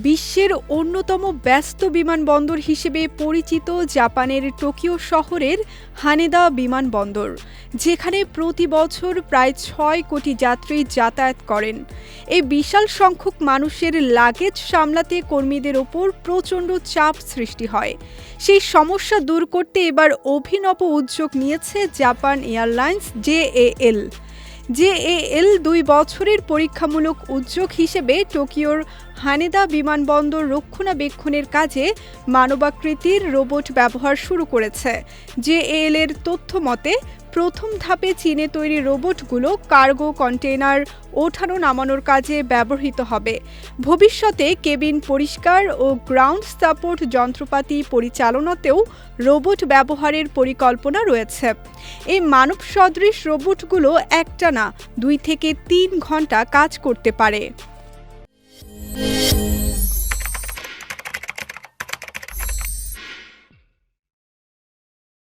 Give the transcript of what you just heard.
বিশ্বের অন্যতম ব্যস্ত বিমানবন্দর হিসেবে পরিচিত জাপানের টোকিও শহরের হানেদা বিমানবন্দর, যেখানে প্রতি বছর প্রায় ৬ কোটি যাত্রী যাতায়াত করেন। এই বিশাল সংখ্যক মানুষের লাগেজ সামলাতে কর্মীদের ওপর প্রচণ্ড চাপ সৃষ্টি হয়। সেই সমস্যা দূর করতে এবার অভিনব উদ্যোগ নিয়েছে জাপান এয়ারলাইন্স জেএএল। জেএএল ২ বছরের পরীক্ষামূলক উদ্যোগ হিসেবে টোকিওর হানেদা বিমানবন্দর রক্ষণাবেক্ষণের কাজে মানবাকৃতির রোবট ব্যবহার শুরু করেছে। জেএএল এর তথ্য মতে, প্রথম ধাপে চীনে তৈরি রোবটগুলো কার্গো কন্টেইনার ওঠানো নামানোর কাজে ব্যবহৃত হবে। ভবিষ্যতে কেবিন পরিষ্কার ও গ্রাউন্ড সাপোর্ট যন্ত্রপাতি পরিচালনাতেও রোবট ব্যবহারের পরিকল্পনা রয়েছে। এই মানব সদৃশ রোবটগুলো একটানা ২ থেকে ৩ ঘন্টা কাজ করতে পারে।